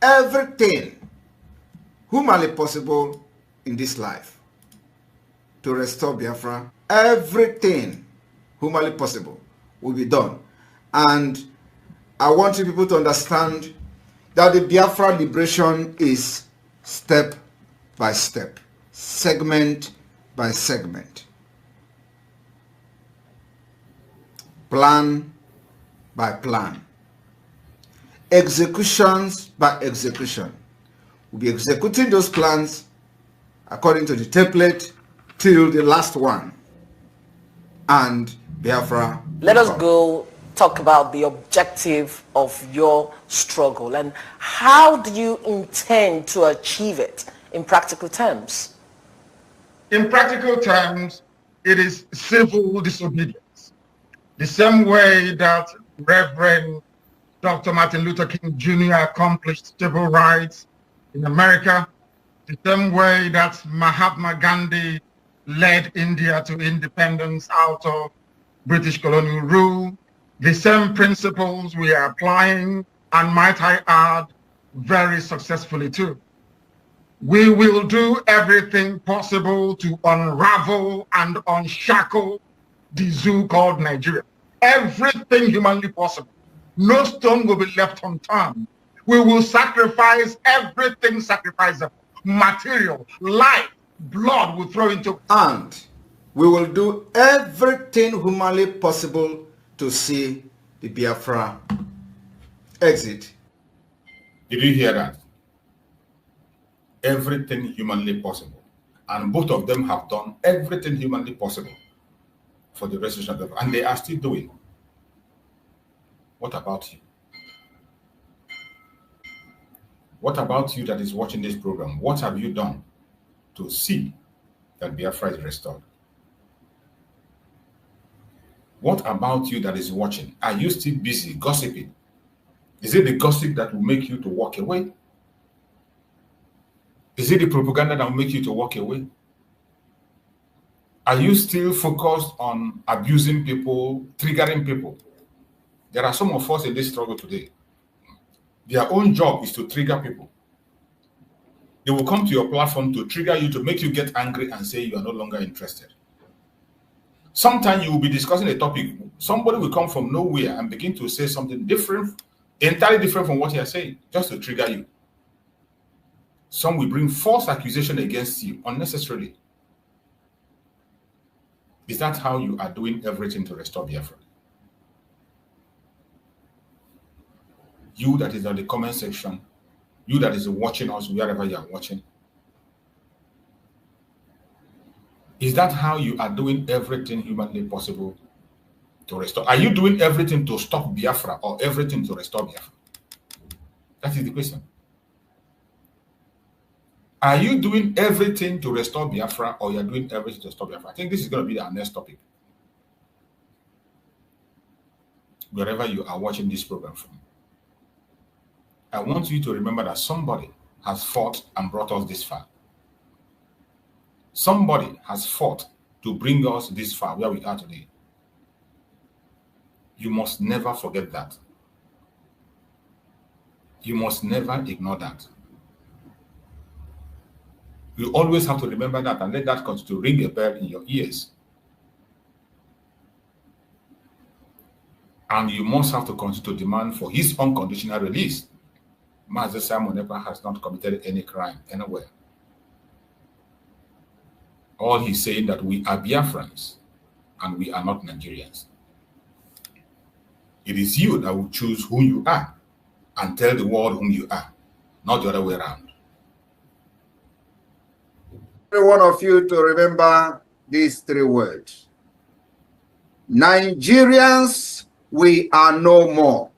everything humanly possible in this life to restore Biafra. Everything humanly possible will be done. And I want you people to understand that the Biafra liberation is step by step, segment by segment, plan by plan, executions by execution. We'll be executing those plans according to the template till the last one. And Biafra. Let us go talk about the objective of your struggle and how do you intend to achieve it in practical terms? In practical terms, it is civil disobedience. The same way that Reverend Dr. Martin Luther King Jr. accomplished civil rights in America, the same way that Mahatma Gandhi led India to independence out of British colonial rule, the same principles we are applying, and might I add, very successfully too. We will do everything possible to unravel and unshackle the zoo called Nigeria. Everything humanly possible. No stone will be left unturned. We will sacrifice everything sacrificable. Material, life, blood will throw into. And we will do everything humanly possible to see the Biafra exit. Did you hear that? Everything humanly possible. And both of them have done everything humanly possible for the restoration of Biafra. And they are still doing. What about you? What about you that is watching this program? What have you done to see that Biafra is restored? What about you that is watching? Are you still busy gossiping? Is it the gossip that will make you to walk away? Is it the propaganda that will make you to walk away? Are you still focused on abusing people, triggering people? There are some of us in this struggle today. Their own job is to trigger people. They will come to your platform to trigger you, to make you get angry and say you are no longer interested. Sometimes you will be discussing a topic. Somebody will come from nowhere and begin to say something different, entirely different from what you are saying, just to trigger you. Some will bring false accusation against you unnecessarily. Is that how you are doing everything to restore Biafra? You that is on the comment section, you that is watching us wherever you are watching, is that how you are doing everything humanly possible to restore? Are you doing everything to stop Biafra or everything to restore Biafra? That is the question. Are you doing everything to restore Biafra or you are doing everything to stop Biafra? I think this is going to be our next topic. Wherever you are watching this program from, I want you to remember that somebody has fought and brought us this far. Somebody has fought to bring us this far, where we are today. You must never forget that. You must never ignore that. You always have to remember that and let that continue to ring a bell in your ears. And you must have to continue to demand for his unconditional release. Master Simon Ekpa has not committed any crime anywhere. All he's saying that we are Biafrans and we are not Nigerians. It is you that will choose who you are and tell the world whom you are, not the other way around. Every one of you to remember these three words. Nigerians, we are no more.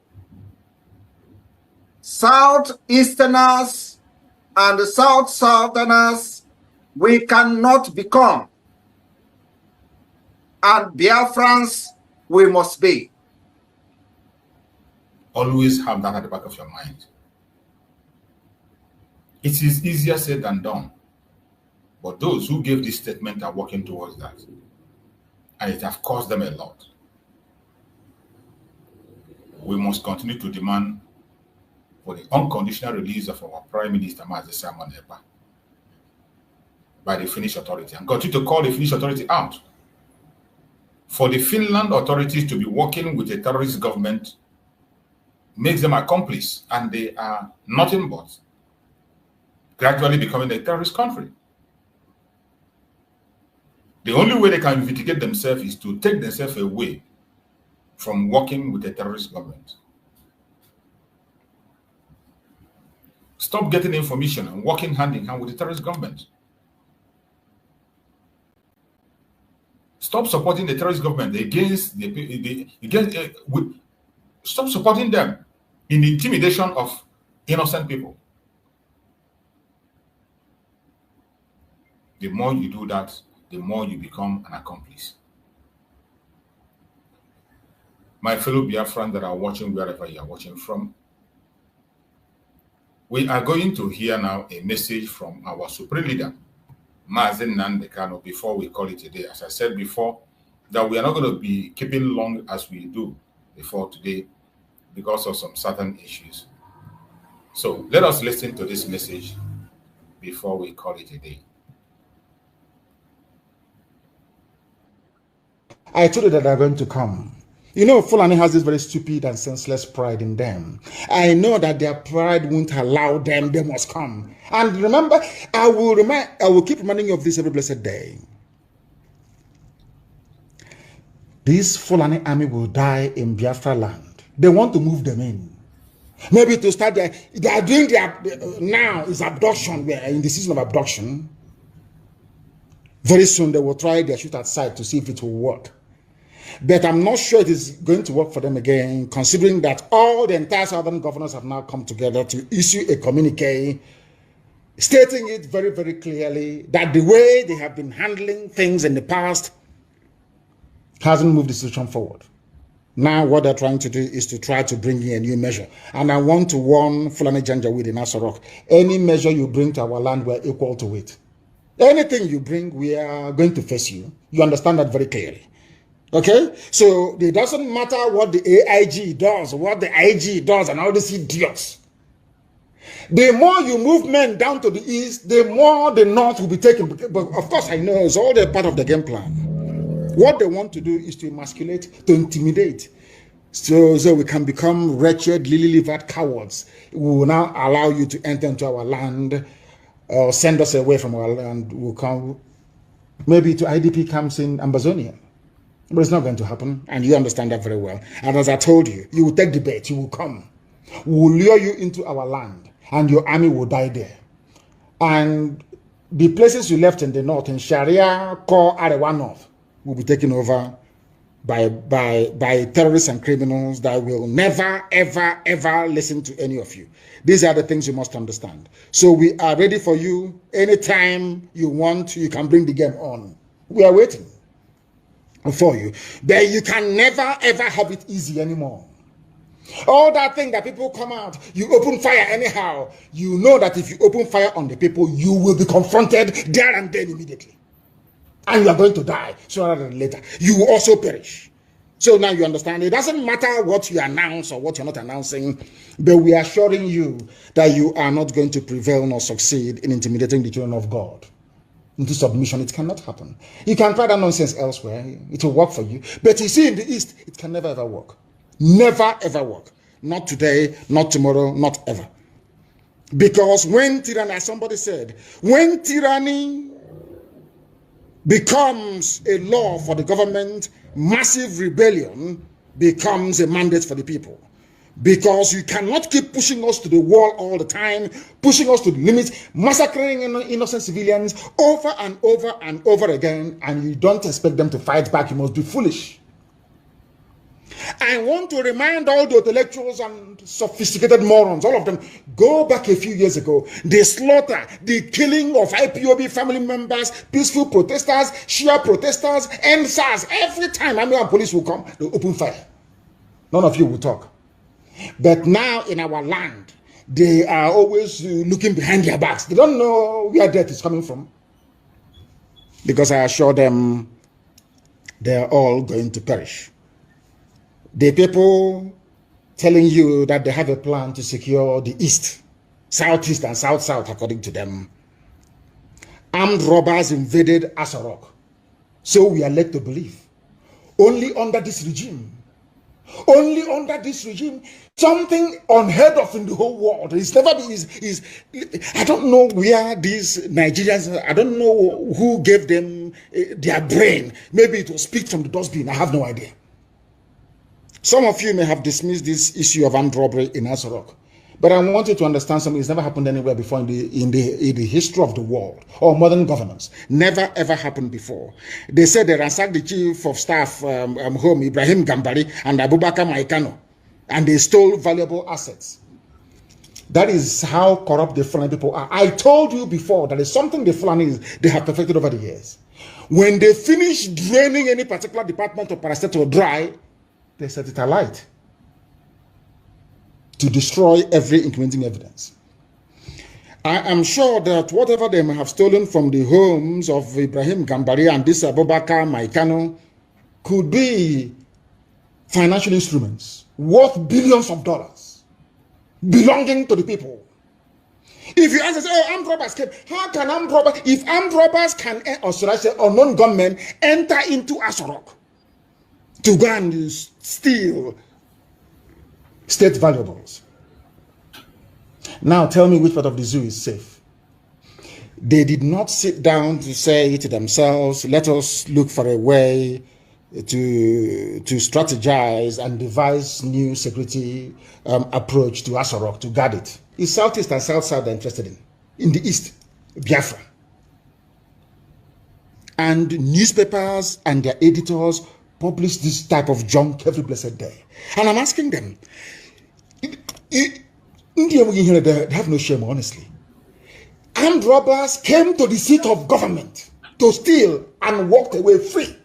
Southeasterners and Southerners, we cannot become. And Biafrans, we must be. Always have that at the back of your mind. It is easier said than done. But those who gave this statement are working towards that. And it has cost them a lot. We must continue to demand for the unconditional release of our Prime Minister, Mazi Simon Ekpa, by the Finnish authority, and continue to call the Finnish authority out. For the Finland authorities to be working with a terrorist government makes them accomplices, and they are nothing but gradually becoming a terrorist country. The only way they can vindicate themselves is to take themselves away from working with a terrorist government. Stop getting information and working hand in hand with the terrorist government. Stop supporting the terrorist government against stop supporting them in the intimidation of innocent people. The more you do that, the more you become an accomplice. My fellow Biafrans that are watching wherever you are watching from, we are going to hear now a message from our supreme leader, Mazi Nnamdi Kanu, before we call it a day. As I said before, that we are not going to be keeping long as we do before today because of some certain issues. So let us listen to this message before we call it a day. I told you that they're going to come. You know, Fulani has this very stupid and senseless pride in them. I know that their pride won't allow them. They must come. And remember, I will keep reminding you of this every blessed day. This Fulani army will die in Biafra land. They want to move them in. Maybe to start there. They are doing now is abduction. We are in the season of abduction. Very soon they will try their shoot at sight to see if it will work. But I'm not sure it is going to work for them again, considering that all the entire southern governors have now come together to issue a communique stating it very, very clearly that the way they have been handling things in the past hasn't moved the situation forward. Now what they're trying to do is to try to bring in a new measure. And I want to warn Fulani Janjaweed in Asarok, any measure you bring to our land, we're equal to it. Anything you bring, we are going to face you. You understand that very clearly. Okay? So it doesn't matter what the AIG does, what the IG does, and all these idiots. The more you move men down to the east, the more the north will be taken. But of course, I know it's all the part of the game plan. What they want to do is to emasculate, to intimidate. So we can become wretched, lily-livered cowards. We will now allow you to enter into our land or send us away from our land. We'll come maybe to IDP camps in Amazonia. But it's not going to happen, and you understand that very well. And as I told you, you will take the bait, you will come. We will lure you into our land, and your army will die there. And the places you left in the north, in Sharia, Core, Arewa North, will be taken over by terrorists and criminals that will never, ever, ever listen to any of you. These are the things you must understand. So we are ready for you. Anytime you want, you can bring the game on. We are waiting for you. But you can never, ever have it easy anymore. All that thing that people come out, you open fire anyhow. You know that if you open fire on the people, you will be confronted there and then immediately. And you are going to die sooner than later. You will also perish. So now you understand. It doesn't matter what you announce or what you're not announcing, but we are assuring you that you are not going to prevail nor succeed in intimidating the children of God into submission. It cannot happen. You can try that nonsense elsewhere. It will work for you. But you see, in the East, it can never ever work. Never ever work. Not today, not tomorrow, not ever. Because when tyranny, as somebody said, when tyranny becomes a law for the government, massive rebellion becomes a mandate for the people. Because you cannot keep pushing us to the wall all the time, pushing us to the limits, massacring innocent civilians over and over and over again, and you don't expect them to fight back. You must be foolish. I want to remind all the intellectuals and sophisticated morons, all of them, go back a few years ago. The slaughter, the killing of IPOB family members, peaceful protesters, Shia protesters, NSAS. Every time army and police will come, they open fire. None of you will talk. But now in our land, they are always looking behind their backs. They don't know where death is coming from. Because I assure them, they are all going to perish. The people telling you that they have a plan to secure the east, southeast, and south-south, according to them. Armed robbers invaded Asarok. So we are led to believe. Only under this regime, something unheard of in the whole world. It's never been, I don't know where these Nigerians, I don't know who gave them their brain. Maybe it was picked from the dustbin. I have no idea. Some of you may have dismissed this issue of armed robbery in Asarok. But I want you to understand something. It's never happened anywhere before in the history of the world or modern governance. Never ever happened before. They said they ransacked the chief of staff home, Ibrahim Gambari, and Abubakar Maikano, and they stole valuable assets. That is how corrupt the Fulani people are. I told you before that is something the Fulanis they have perfected over the years. When they finish draining any particular department of parastatal dry, they set it alight to destroy every incriminating evidence. I am sure that whatever they may have stolen from the homes of Ibrahim Gambari and this Abubakar Maikano could be financial instruments worth billions of dollars belonging to the people. If you answer, oh, armed robbers came, how can armed robbers, if armed robbers can, or should I say, unknown gunmen enter into Asarok to go and steal state valuables? Now tell me which part of the zoo is safe. They did not sit down to say to themselves, let us look for a way to strategize and devise new security approach to Asarok to guard it. It's Southeast and South-South they're interested in. In the East, Biafra. And newspapers and their editors publish this type of junk every blessed day. And I'm asking them, they have no shame, honestly. Armed robbers came to the seat of government to steal and walked away free.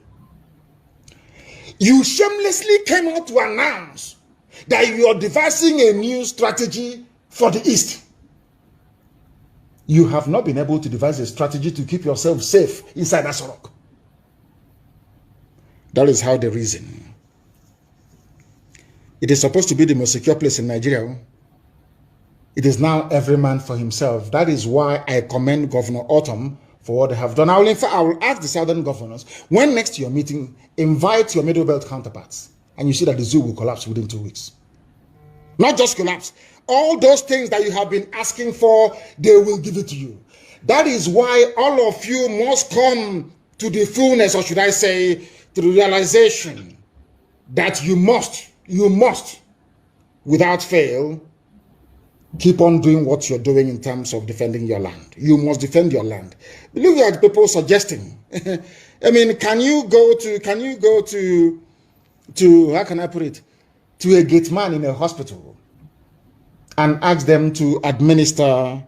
You shamelessly came out to announce that you are devising a new strategy for the East. You have not been able to devise a strategy to keep yourself safe inside Asarok. That is how they reason. It is supposed to be the most secure place in Nigeria. It is now every man for himself. That is why I commend Governor Autumn for what they have done. I will ask the southern governors, when next you're meeting, invite your middle belt counterparts, and you see that the zoo will collapse within 2 weeks. Not just collapse. All those things that you have been asking for, they will give it to you. That is why all of you must come to the fullness, or should I say, to the realization that you must, without fail, keep on doing what you're doing in terms of defending your land. You must defend your land. Look at people suggesting. I mean, can you go to how can I put it, to a gate man in a hospital and ask them to administer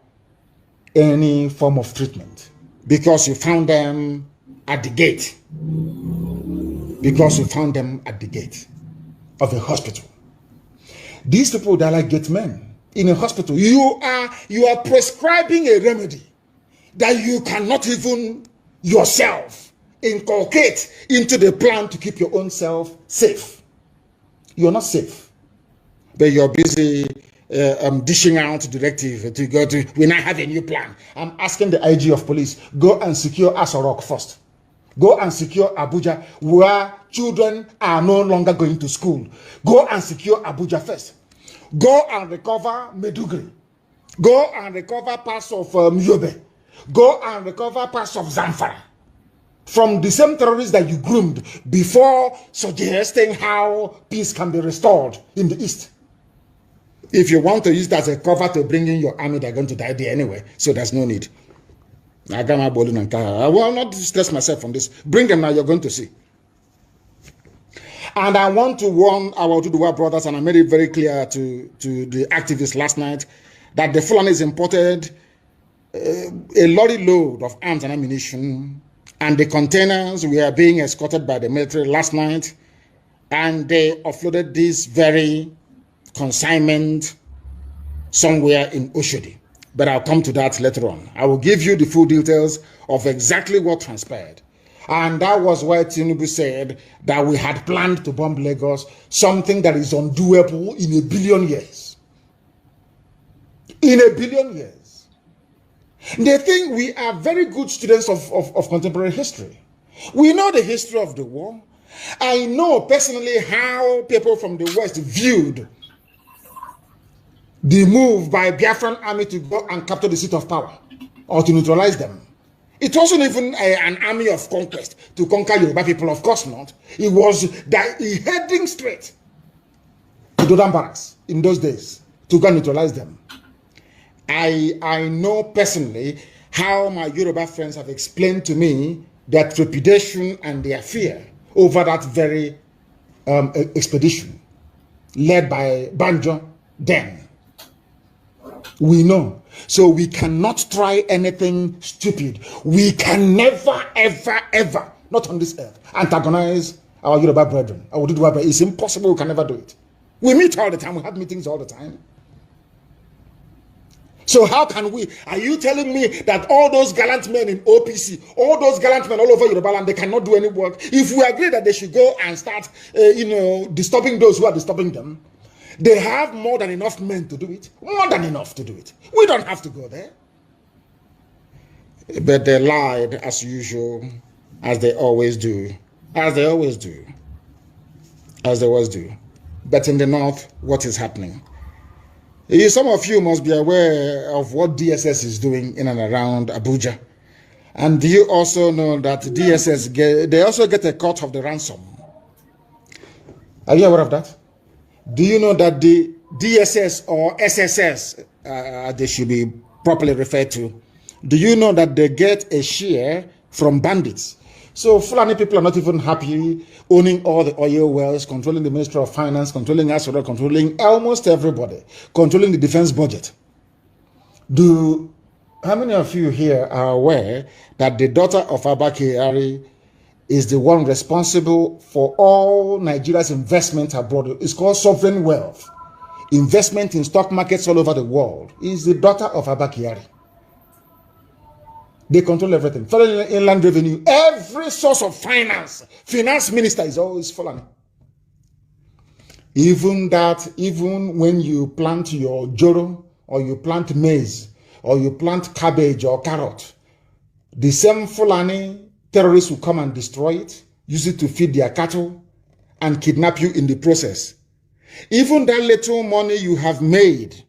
any form of treatment because you found them at the gate? Because you found them at the gate of a hospital. These people, they're like gate men in a hospital. You are prescribing a remedy that you cannot even yourself inculcate into the plan to keep your own self safe. You're not safe, but you're busy dishing out directive to go to, we now have a new plan. I'm asking the IG of police, go and secure Asarok first. Go and secure Abuja, where children are no longer going to school. Go and secure Abuja first. Go and recover Medugri. Go and recover parts of Yobe. Go and recover parts of Zamfara from the same terrorists that you groomed before suggesting how peace can be restored in the East. If you want to use that as a cover to bring in your army, they're going to die there anyway, so there's no need. I will not stress myself on this. Bring them now, you're going to see. And I want to warn our Oduduwa brothers, and I made it very clear to the activists last night, that the Fulanis imported a lorry load of arms and ammunition, and the containers were being escorted by the military last night, and they offloaded this very consignment somewhere in Oshodi. But I'll come to that later on. I will give you the full details of exactly what transpired. And that was why Tinubu said that we had planned to bomb Lagos, something that is undoable in a billion years. In a billion years. They think we are very good students of contemporary history. We know the history of the war. I know personally how people from the West viewed the move by Biafran army to go and capture the seat of power or to neutralize them. It wasn't even an army of conquest to conquer Yoruba people, of course not. It was heading straight to Dodan Barracks in those days to go and neutralize them. I know personally how my Yoruba friends have explained to me their trepidation and their fear over that very expedition led by Banjo then. We know. So we cannot try anything stupid. We can never, ever, ever, not on this earth, antagonize our Yoruba brethren. Our Oduduwa brethren. It's impossible. We can never do it. We meet all the time. We have meetings all the time. So how can we? Are you telling me that all those gallant men in OPC, all those gallant men all over Yoruba land, they cannot do any work? If we agree that they should go and start, disturbing those who are disturbing them, they have more than enough men to do it. More than enough to do it. We don't have to go there. But they lied as usual, as they always do. As they always do. As they always do. But in the north, what is happening? Some of you must be aware of what DSS is doing in and around Abuja. And do you also know that DSS, they also get a cut of the ransom? Are you aware of that? Do you know that the DSS or SSS, they should be properly referred to, do you know that they get a share from bandits? So Fulani people are not even happy owning all the oil wells, controlling the Ministry of Finance, controlling Asura, controlling almost everybody, controlling the defense budget. How many of you here are aware that the daughter of Abba Kyari is the one responsible for all Nigeria's investment abroad? It's called sovereign wealth. Investment in stock markets all over the world is the daughter of Abba Kyari. They control everything. Federal inland revenue, every source of finance. Finance minister is always Fulani. Even when you plant your joro, or you plant maize, or you plant cabbage or carrot, the same Fulani terrorists will come and destroy it, use it to feed their cattle, and kidnap you in the process. Even that little money you have made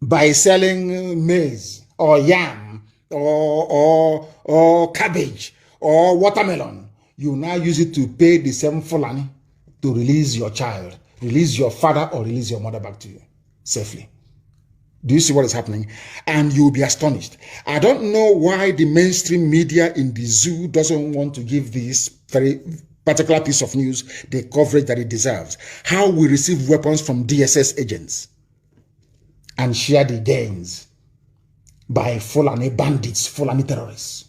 by selling maize or yam or cabbage or watermelon, you now use it to pay the same Fulani to release your child, release your father, or release your mother back to you safely. Do you see what is happening? And you'll be astonished. I don't know why the mainstream media in the zoo doesn't want to give this very particular piece of news the coverage that it deserves. How we receive weapons from DSS agents and share the gains by Fulani bandits, Fulani terrorists.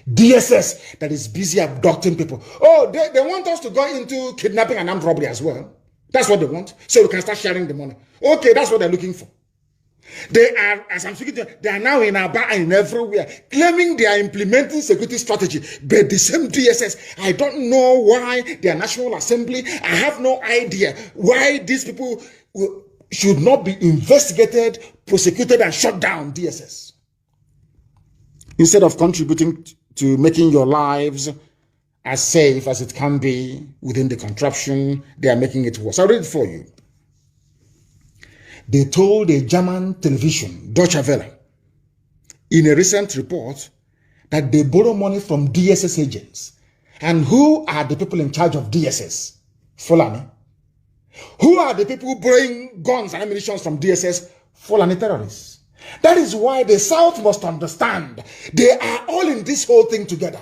DSS that is busy abducting people. Oh, they want us to go into kidnapping and armed robbery as well. That's what they want. So we can start sharing the money. Okay, that's what they're looking for. They are, as I'm speaking to them, they are now in Aba and everywhere, claiming they are implementing security strategy. But the same DSS, I don't know why their National Assembly, I have no idea why these people should not be investigated, prosecuted, and shut down. DSS. Instead of contributing to making your lives as safe as it can be within the contraption, they are making it worse. I'll read it for you. They told a German television, Deutsche Welle, in a recent report that they borrow money from DSS agents. And who are the people in charge of DSS? Fulani. Who are the people borrowing guns and ammunition from DSS? Fulani terrorists. That is why the South must understand they are all in this whole thing together.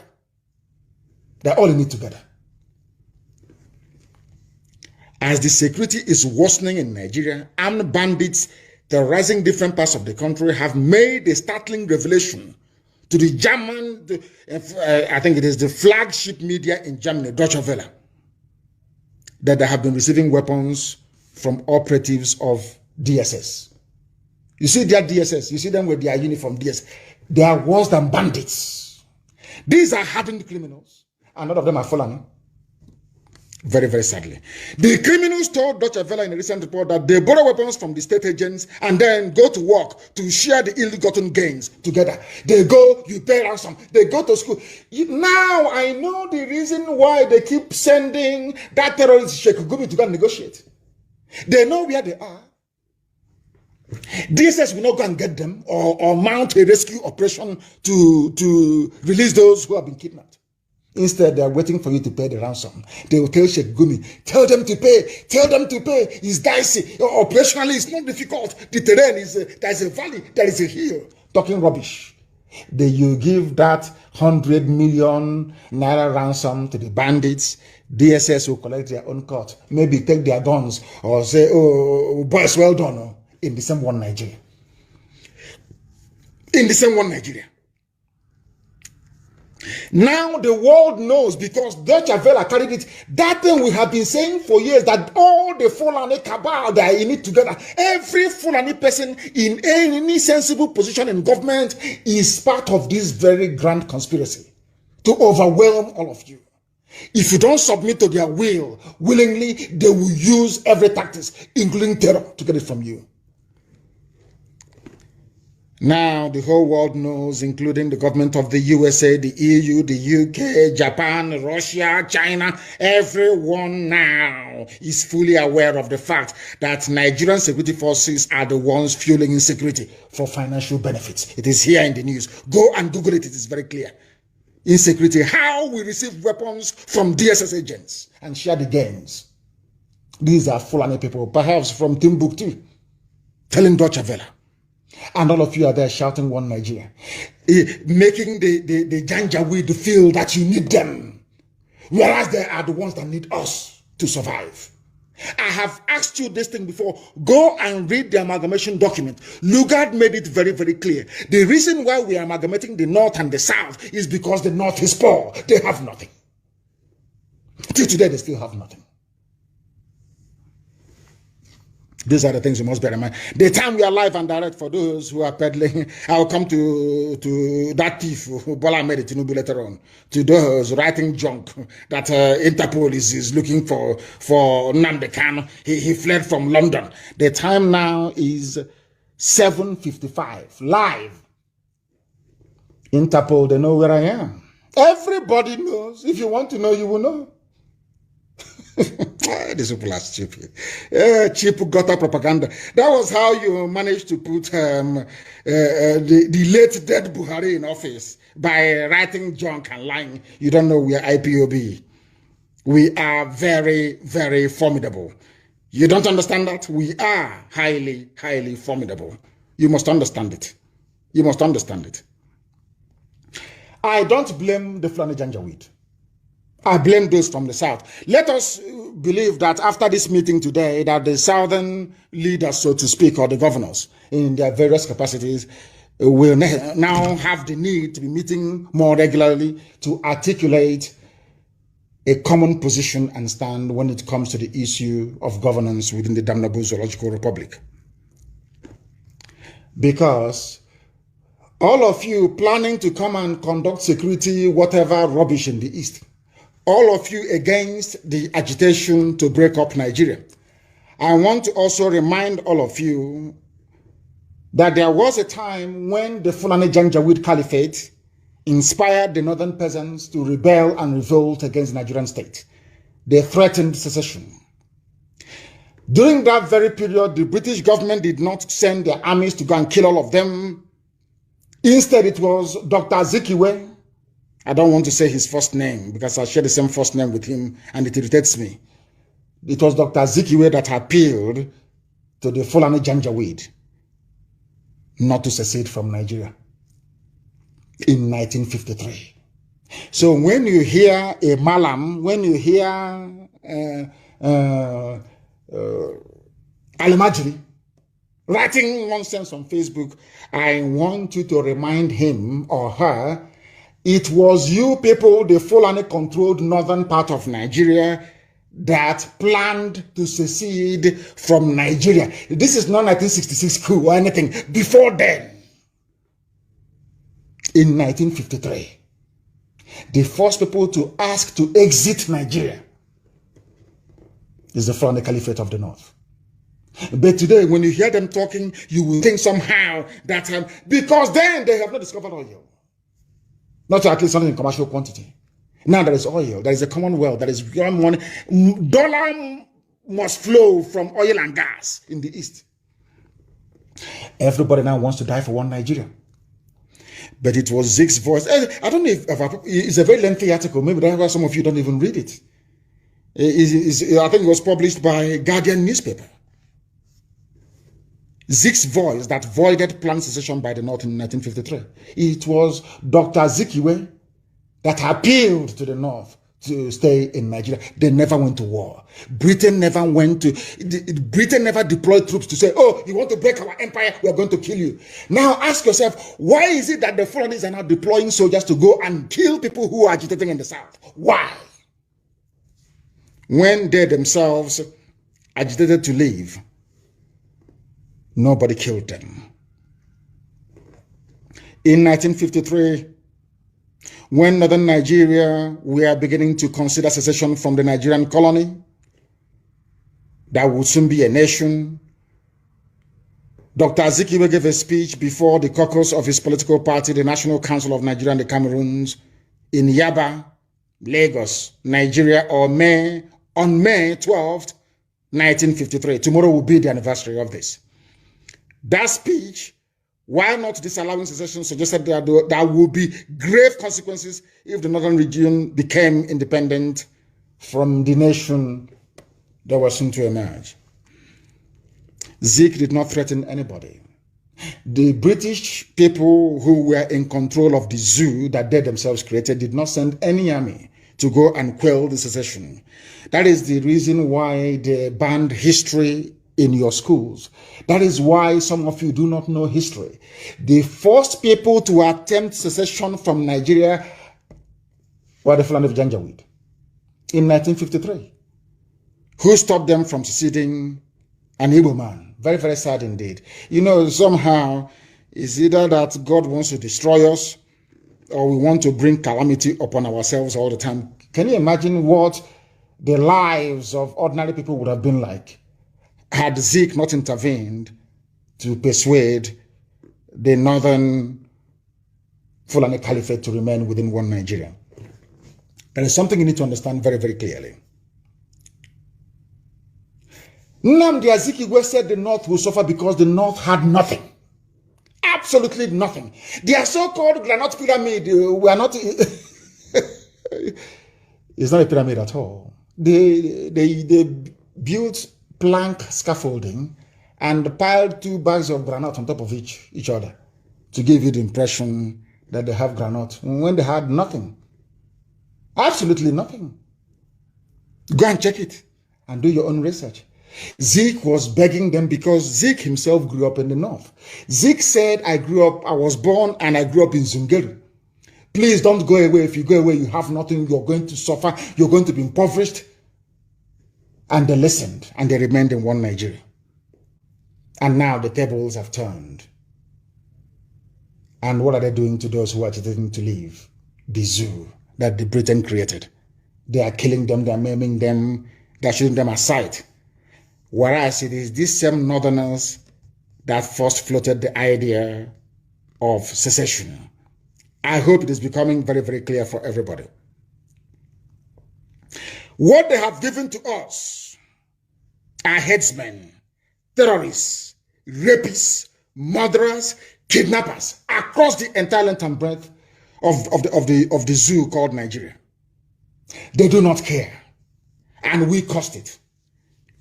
They're all in it together. As the security is worsening in Nigeria, armed bandits terrorizing different parts of the country have made a startling revelation to the German, I think it is the flagship media in Germany, Deutsche Welle, that they have been receiving weapons from operatives of DSS. You see their DSS, you see them with their uniform DSS. They are worse than bandits. These are hardened criminals, and none of them are Fulani. Very, very sadly. The criminals told Deutsche Welle in a recent report that they borrow weapons from the state agents and then go to work to share the ill-gotten gains together. They go, you pay ransom, they go to school. Now I know the reason why they keep sending that terrorist Sheikh Gumi to go and negotiate. They know where they are. DSS will not go and get them or mount a rescue operation to release those who have been kidnapped. Instead, they are waiting for you to pay the ransom. They will tell Sheikh Gumi, tell them to pay, tell them to pay. It's dicey. Operationally, it's not difficult. The terrain is, there's a valley, there is a hill. Talking rubbish. You give that 100 million naira ransom to the bandits. DSS will collect their own cut. Maybe take their guns or say, oh, boys, well done. In the same one Nigeria. In the same one Nigeria. Now the world knows because Deutsche Welle carried it. That thing we have been saying for years, that all the Fulani cabal that are in it together, every Fulani person in any sensible position in government is part of this very grand conspiracy to overwhelm all of you. If you don't submit to their will, willingly, they will use every tactics, including terror, to get it from you. Now, the whole world knows, including the government of the USA, the EU, the UK, Japan, Russia, China, everyone now is fully aware of the fact that Nigerian security forces are the ones fueling insecurity for financial benefits. It is here in the news. Go and Google it. It is very clear. Insecurity, how we receive weapons from DSS agents and share the gains. These are Fulani people, perhaps from Timbuktu, telling Deutsche Welle. And all of you are there shouting one Nigeria, making the Janjaweed feel that you need them, whereas they are the ones that need us to survive. I have asked you this thing before. Go and read the amalgamation document. Lugard made it very, very clear. The reason why we are amalgamating the North and the South is because the North is poor. They have nothing. Till today, they still have nothing. These are the things you must bear in mind. The time we are live and direct, for those who are peddling, I'll come to that thief, Bola made it Tinubu later on, to those writing junk that Interpol is looking for Nnamdi Kanu. He fled from London. The time now is 7:55, live. Interpol, they know where I am. Everybody knows. If you want to know, you will know. These people are stupid. Cheap gutter propaganda. That was how you managed to put the late dead Buhari in office, by writing junk and lying. You don't know we are IPOB. We are very, very formidable. You don't understand that? We are highly, highly formidable. You must understand it. You must understand it. I don't blame the Fulani Janjaweed. I blame those from the South. Let us believe that after this meeting today, that the Southern leaders, so to speak, or the governors in their various capacities, will now have the need to be meeting more regularly to articulate a common position and stand when it comes to the issue of governance within the damnable zoological republic. Because all of you planning to come and conduct security, whatever rubbish in the East, all of you against the agitation to break up Nigeria. I want to also remind all of you that there was a time when the Fulani Janjaweed Caliphate inspired the northern peasants to rebel and revolt against the Nigerian state. They threatened secession. During that very period, the British government did not send their armies to go and kill all of them. Instead, it was Dr. Azikiwe. I don't want to say his first name because I share the same first name with him and it irritates me. It was Dr. Azikiwe that appealed to the Fulani Janjaweed not to secede from Nigeria in 1953. So when you hear a Malam, when you hear Al-Majri writing nonsense on Facebook, I want you to remind him or her, it was you people, the Fulani-controlled northern part of Nigeria, that planned to secede from Nigeria. This is not 1966 coup or anything. Before then, in 1953, The first people to ask to exit Nigeria is the Fulani Caliphate of the North. But today, when you hear them talking, you will think somehow that because then they have not discovered oil. Not at least something in commercial quantity. Now there is oil, there is a commonwealth, there is your money. Dollar must flow from oil and gas in the East. Everybody now wants to die for one Nigeria. But it was Zeke's voice. I don't know if it's a very lengthy article. Maybe that's why some of you don't even read it. I think it was published by Guardian newspaper. Zeke's voice that voided planned secession by the North in 1953. It was Dr. Zikiwe that appealed to the North to stay in Nigeria. They never went to war. Britain never deployed troops to say, oh, you want to break our empire, we are going to kill you. Now ask yourself, why is it that the Fulanis are now deploying soldiers to go and kill people who are agitating in the South? Why? When they themselves agitated to leave, nobody killed them. In 1953, when northern Nigeria were beginning to consider secession from the Nigerian colony, that would soon be a nation, Dr. Azikiwe gave a speech before the caucus of his political party, the National Council of Nigeria and the Cameroons, in Yaba, Lagos, Nigeria, on May 12th, 1953. Tomorrow will be the anniversary of this. That speech, while not disallowing secession, suggested that there will be grave consequences if the northern region became independent from the nation that was soon to emerge. Zeke did not threaten anybody. The British people who were in control of the zoo that they themselves created did not send any army to go and quell the secession. That is the reason why they banned history in your schools. That is why some of you do not know history. The first people to attempt secession from Nigeria were the Fulani of Janjaweed in 1953. Who stopped them from seceding? An Igbo man. Very, very sad indeed. You know, somehow, it's either that God wants to destroy us or we want to bring calamity upon ourselves all the time. Can you imagine what the lives of ordinary people would have been like had Zeke not intervened to persuade the northern Fulani Caliphate to remain within one Nigeria? There is something you need to understand very, very clearly. Nnamdi Azikiwe said the North will suffer because the North had nothing. Absolutely nothing. Their so-called granite pyramid were not... It's not a pyramid at all. They built plank scaffolding and piled 2 bags of granite on top of each other to give you the impression that they have granite when they had nothing. Absolutely nothing. Go and check it and do your own research. Zeke was begging them because Zeke himself grew up in the North. Zeke said, I was born and I grew up in Zungeru. Please don't go away. If you go away, you have nothing. You're going to suffer. You're going to be impoverished. And they listened and they remained in one Nigeria. And now the tables have turned. And what are they doing to those who are agitating to leave? The zoo that the Britain created. They are killing them, they are maiming them, they are shooting them aside. Whereas it is these same northerners that first floated the idea of secession. I hope it is becoming very, very clear for everybody. What they have given to us are headsmen, terrorists, rapists, murderers, kidnappers across the entire length and breadth of the zoo called Nigeria. They do not care. And we caused it.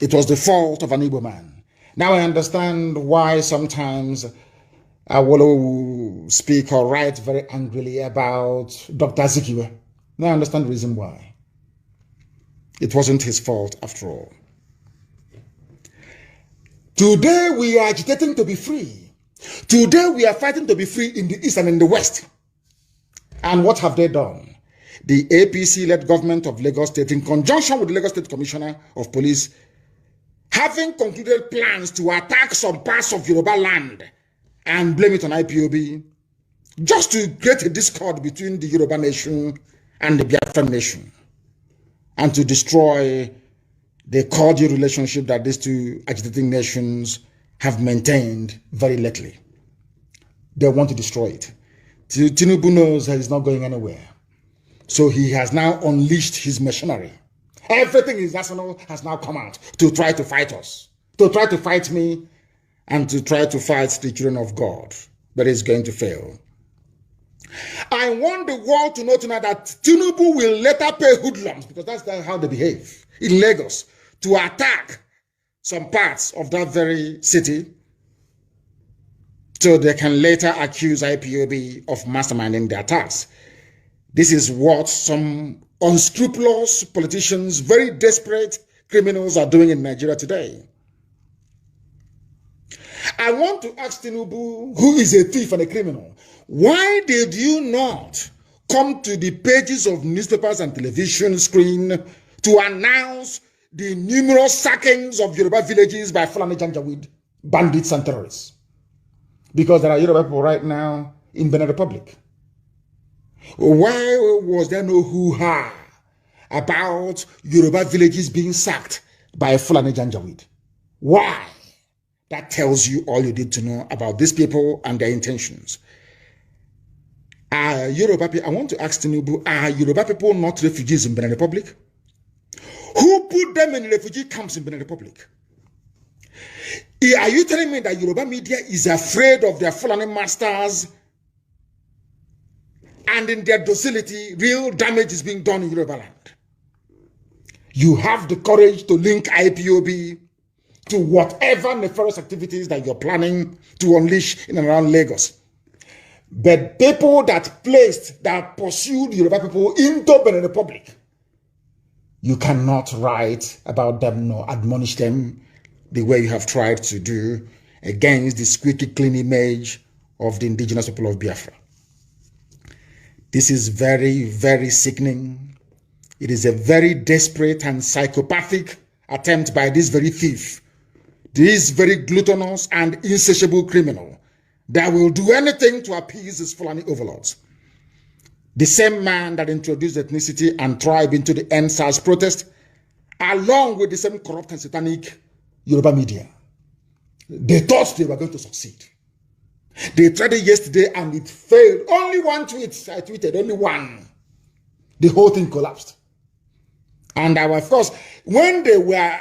It was the fault of an Igbo man. Now I understand why sometimes I will speak or write very angrily about Dr. Azikiwe. Now I understand the reason why. It wasn't his fault after all. Today we are agitating to be free. Today we are fighting to be free in the East and in the West. And what have they done? The APC-led government of Lagos State, in conjunction with the Lagos State Commissioner of Police, having concluded plans to attack some parts of Yoruba land and blame it on IPOB, just to create a discord between the Yoruba nation and the Biafran nation, and to destroy the cordial relationship that these two agitating nations have maintained very lately. They want to destroy it. Tinubu knows that he's not going anywhere. So he has now unleashed his machinery. Everything in his arsenal has now come out to try to fight us, to try to fight me, and to try to fight the children of God. But it's going to fail. I want the world to know tonight that Tinubu will later pay hoodlums, because that's how they behave in Lagos, to attack some parts of that very city, so they can later accuse IPOB of masterminding the attacks. This is what some unscrupulous politicians, very desperate criminals are doing in Nigeria today. I want to ask Tinubu, who is a thief and a criminal, why did you not come to the pages of newspapers and television screen to announce the numerous sackings of Yoruba villages by Fulani Janjaweed, bandits and terrorists? Because there are Yoruba people right now in Benin Republic. Why was there no hoo-ha about Yoruba villages being sacked by Fulani Janjaweed? Why? That tells you all you need to know about these people and their intentions. Are Yoruba people, I want to ask Tinubu, are Yoruba people not refugees in Benin Republic? Who put them in refugee camps in Benin Republic? Are you telling me that Yoruba media is afraid of their Fulani masters, and in their docility, real damage is being done in Yoruba land? You have the courage to link IPOB to whatever nefarious activities that you're planning to unleash in and around Lagos. But people that pursued Yoruba people into Benin Republic, you cannot write about them nor admonish them the way you have tried to do against the squeaky clean image of the indigenous people of Biafra. This is very, very sickening. It is a very desperate and psychopathic attempt by this very thief, this very gluttonous and insatiable criminal that will do anything to appease his Fulani overlords. The same man that introduced ethnicity and tribe into the NSAS protest, along with the same corrupt and satanic Yoruba media. They thought they were going to succeed. They tried it yesterday and it failed. Only one tweet, I tweeted, only one. The whole thing collapsed. And of course, when they were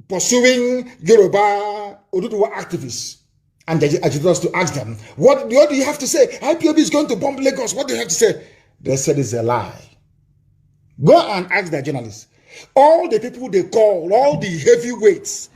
pursuing Yoruba Oduduwa activists, and they asked us to ask them, what do you have to say? IPOB is going to bomb Lagos. What do you have to say? They said it's a lie. Go and ask the journalists. All the people they call, all the heavyweights,